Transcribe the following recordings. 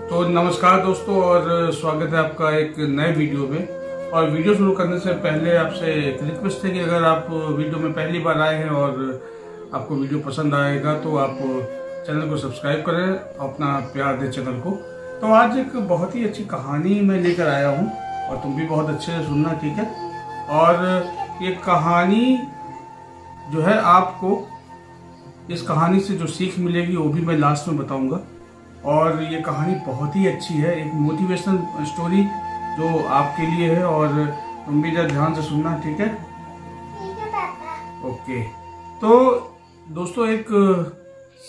तो नमस्कार दोस्तों, और स्वागत है आपका एक नए वीडियो में। और वीडियो शुरू करने से पहले आपसे एक रिक्वेस्ट है कि अगर आप वीडियो में पहली बार आए हैं और आपको वीडियो पसंद आएगा तो आप चैनल को सब्सक्राइब करें, अपना प्यार दें चैनल को। तो आज एक बहुत ही अच्छी कहानी मैं लेकर आया हूँ और तुम भी बहुत अच्छे से सुनना, ठीक है। और ये कहानी जो है, आपको इस कहानी से जो सीख मिलेगी वो भी मैं लास्ट में बताऊंगा। और ये कहानी बहुत ही अच्छी है, एक मोटिवेशनल स्टोरी जो आपके लिए है, और तुम भी जरा ध्यान से सुनना, ठीक है। ठीक है पापा। ओके। तो दोस्तों, एक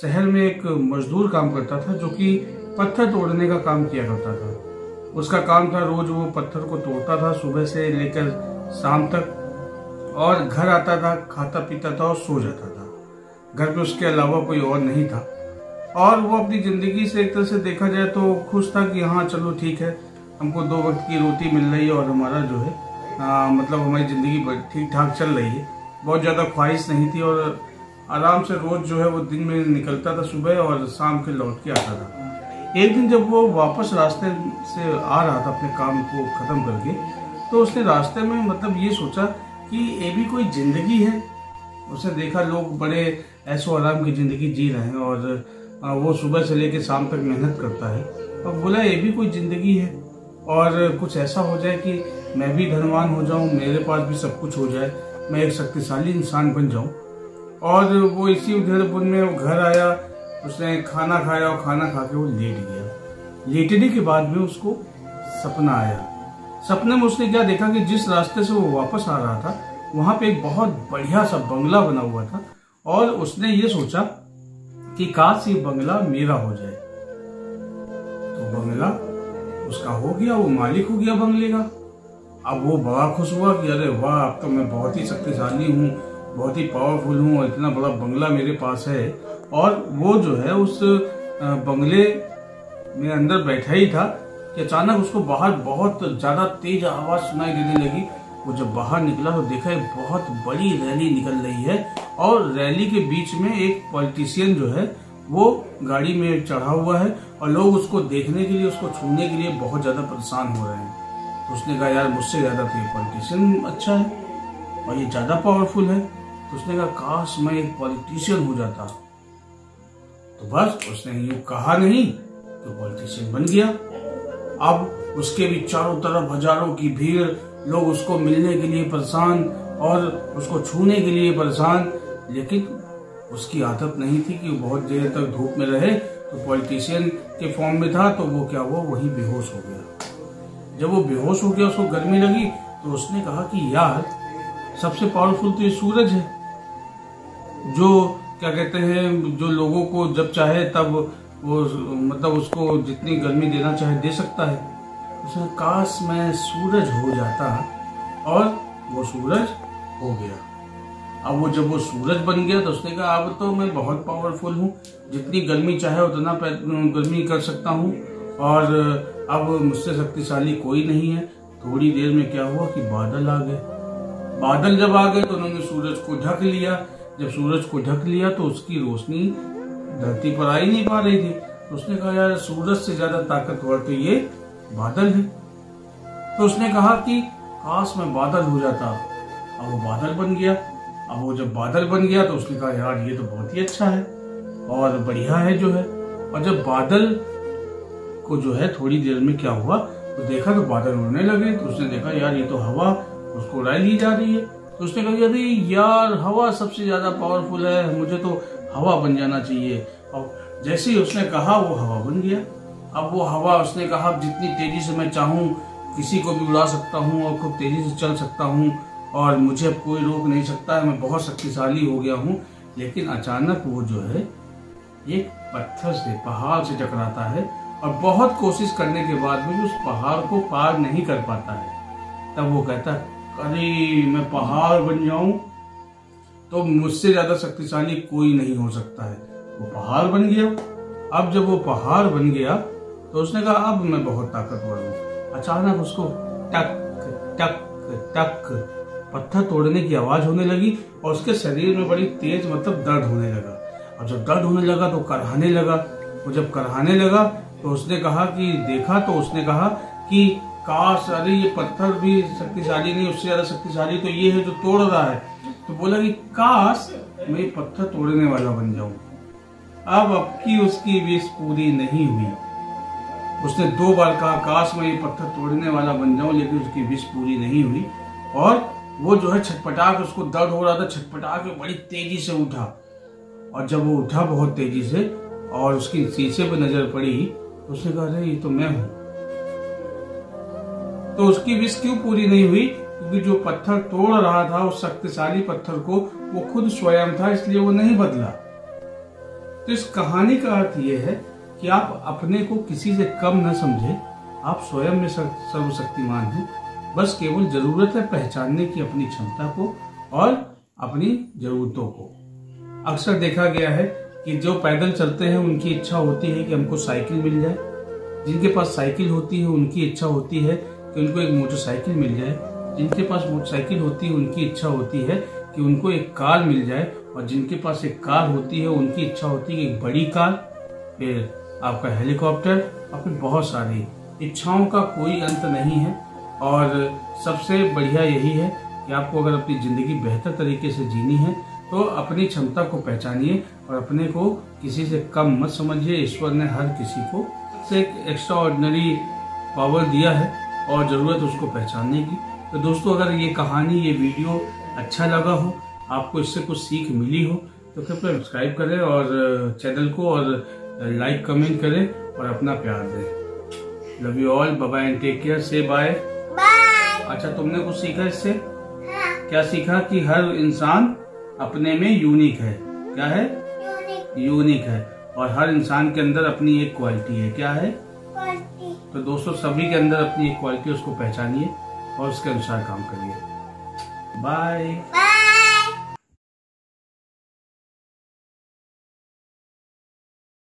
शहर में एक मजदूर काम करता था जो कि पत्थर तोड़ने का काम किया करता था। उसका काम था, रोज वो पत्थर को तोड़ता था सुबह से लेकर शाम तक, और घर आता था, खाता पीता था और सो जाता था। घर पे उसके अलावा कोई और नहीं था। और वो अपनी जिंदगी से एक तरह से देखा जाए तो खुश था कि हाँ चलो ठीक है, हमको 2 वक्त की रोटी मिल रही है और हमारा जो है मतलब हमारी जिंदगी ठीक ठाक चल रही है। बहुत ज्यादा ख्वाहिश नहीं थी और आराम से रोज जो है वो दिन में निकलता था सुबह और शाम के लौट के आता था। एक दिन जब वो वापस रास्ते से आ रहा था अपने काम को खत्म करके, तो उसने रास्ते में मतलब ये सोचा कि ये भी कोई जिंदगी है। उसने देखा लोग बड़े ऐशो आराम की जिंदगी जी रहे हैं और वो सुबह से लेकर शाम तक मेहनत करता है। और बोला ये भी कोई जिंदगी है और कुछ ऐसा हो जाए कि मैं भी धनवान हो जाऊं, मेरे पास भी सब कुछ हो जाए, मैं एक शक्तिशाली इंसान बन जाऊं। और वो इसी उधेड़पुन में वो घर आया, उसने खाना खाया और खाना खा के वो लेट गया। लेटने के बाद में उसको सपना आया। सपने में उसने क्या देखा कि जिस रास्ते से वो वापस आ रहा था वहां पे एक बहुत बढ़िया सा बंगला बना हुआ था, और उसने ये सोचा कि काश ये बंगला मेरा हो जाए। तो बंगला उसका हो गया, वो मालिक हो गया बंगले का। अब वो बड़ा खुश हुआ कि अरे वाह, अब तो मैं बहुत ही शक्तिशाली हूँ, बहुत ही पावरफुल हूँ, इतना बड़ा बंगला मेरे पास है। और वो जो है उस बंगले में अंदर बैठा ही था कि अचानक उसको बाहर बहुत ज्यादा तेज आवाज सुनाई देने लगी। वो जब बाहर निकला तो देखा एक बहुत बड़ी रैली निकल रही है, और रैली के बीच में एक पॉलिटिशियन जो है वो गाड़ी में चढ़ा हुआ है, और लोग उसको देखने के लिए, उसको छूने के लिए बहुत ज्यादा परेशान हो रहे हैं। तो उसने कहा यार, मुझसे ज्यादा तो ये पॉलिटिशियन अच्छा है और ये ज्यादा पावरफुल है। तो उसने कहा काश मैं एक पॉलिटिशियन हो जाता। तो बस उसने यूं कहा नहीं तो पॉलिटिशियन बन गया। अब उसके भी चारों तरफ हजारों की भीड़, लोग उसको मिलने के लिए परेशान और उसको छूने के लिए परेशान। लेकिन उसकी आदत नहीं थी कि वो बहुत देर तक धूप में रहे। तो पॉलिटिशियन के फॉर्म में था, तो वो क्या हुआ, वही बेहोश हो गया। जब वो बेहोश हो गया, उसको गर्मी लगी, तो उसने कहा कि यार सबसे पावरफुल तो ये सूरज है, जो क्या कहते हैं, जो लोगों को जब चाहे तब वो मतलब उसको जितनी गर्मी देना चाहे दे सकता है। उसने काश मैं सूरज हो जाता, और वो सूरज हो गया। अब वो जब वो सूरज बन गया तो उसने कहा अब तो मैं बहुत पावरफुल हूँ, जितनी गर्मी चाहे उतना गर्मी कर सकता हूँ, और अब मुझसे शक्तिशाली कोई नहीं है। थोड़ी देर में क्या हुआ कि बादल आ गए। बादल जब आ गए तो उन्होंने सूरज को ढक लिया। जब सूरज को ढक लिया तो उसकी रोशनी धरती पर आ ही नहीं पा रही थी। तो उसने कहा यार, सूरज से ज्यादा ताकतवर तो ये बादल है। तो उसने कहा कि काश मैं बादल हो जाता। अब वो बादल बन गया। अब वो जब बादल बन गया तो उसने कहा यार ये तो बहुत ही अच्छा है और बढ़िया है जो है। और जब बादल को जो है थोड़ी देर में क्या हुआ तो देखा तो बादल उड़ने लगे। तो उसने देखा यार ये तो हवा उसको उड़ाई ली जा रही है। तो उसने कहा अरे यार, हवा सबसे ज्यादा पावरफुल है, मुझे तो हवा बन जाना चाहिए। और जैसे ही उसने कहा वो हवा बन गया। अब वो हवा, उसने कहा जितनी तेजी से मैं चाहूं किसी को भी उड़ा सकता हूं और खूब तेजी से चल सकता हूं, और मुझे अब कोई रोक नहीं सकता है, मैं बहुत शक्तिशाली हो गया हूं। लेकिन अचानक वो जो है एक पत्थर से, पहाड़ से टकराता है, और बहुत कोशिश करने के बाद भी उस पहाड़ को पार नहीं कर पाता है। तब वो कहता है अरे मैं पहाड़ बन जाऊं तो मुझसे ज्यादा शक्तिशाली कोई नहीं हो सकता है। वो पहाड़ बन गया। अब जब वो पहाड़ बन गया तो उसने कहा अब मैं बहुत ताकतवर हूँ। अचानक उसको टक टक टक पत्थर तोड़ने की आवाज होने लगी, और उसके शरीर में बड़ी तेज मतलब दर्द होने लगा। और जब दर्द होने लगा तो कराहने लगा। वो जब कराहने लगा तो उसने कहा कि देखा तो उसने कहा कि काश, अरे ये पत्थर भी शक्तिशाली नहीं, उससे ज्यादा शक्तिशाली तो ये है जो तोड़ रहा है। तो बोला कि काश मैं ये पत्थर तोड़ने वाला बन जाऊं। अब की उसकी विश पूरी नहीं हुई। उसने 2 बार कहा काश मैं ये पत्थर तोड़ने वाला बन जाऊं, लेकिन उसकी विश पूरी नहीं हुई। और वो जो है छटपटा के, उसको दर्द हो रहा था, छटपटा के बड़ी तेजी से उठा। और जब वो उठा बहुत तेजी से और उसकी शीशे पे नजर पड़ी, तो उसने कहा अरे ये तो मैं हूं। तो उसकी विश क्यों पूरी नहीं हुई? क्योंकि जो पत्थर तोड़ रहा था उस शक्तिशाली पत्थर को, वो खुद स्वयं था, इसलिए वो नहीं बदला। तो इस कहानी का अर्थ ये है कि आप अपने को किसी से कम न समझे। आप स्वयं में सर्वशक्तिमान हैं। बस केवल जरूरत है पहचानने की अपनी क्षमता को और अपनी जरूरतों को। अक्सर देखा गया है कि जो पैदल चलते हैं उनकी इच्छा होती है कि हमको साइकिल मिल जाए। जिनके पास साइकिल होती है उनकी इच्छा होती है कि उनको एक मोटरसाइकिल मिल जाए। जिनके पास मोटरसाइकिल होती है उनकी इच्छा होती है कि उनको एक कार मिल जाए। और जिनके पास एक कार होती है उनकी इच्छा होती है कि एक बड़ी कार, फिर आपका हेलीकॉप्टर, और फिर बहुत सारी इच्छाओं का कोई अंत नहीं है। और सबसे बढ़िया यही है कि आपको अगर अपनी जिंदगी बेहतर तरीके से जीनी है तो अपनी क्षमता को पहचानिए और अपने को किसी से कम मत समझिए। ईश्वर ने हर किसी को एक एक्स्ट्रा ऑर्डिनरी पावर दिया है और जरूरत उसको पहचानने की। तो दोस्तों, अगर ये कहानी, ये वीडियो अच्छा लगा हो, आपको इससे कुछ सीख मिली हो, तो कृपया सब्सक्राइब करें और चैनल को, और लाइक कमेंट करें और अपना प्यार दें। Love you all, bye bye and take care, say bye. अच्छा, तुमने कुछ सीखा इससे? हाँ। क्या सीखा? कि हर इंसान अपने में यूनिक है। क्या है? यूनिक है। और हर इंसान के अंदर अपनी एक क्वालिटी है। क्या है? क्वालिटी। तो दोस्तों, सभी के अंदर अपनी एक क्वालिटी, उसको पहचानिए और उसके अनुसार काम करिए। बाय।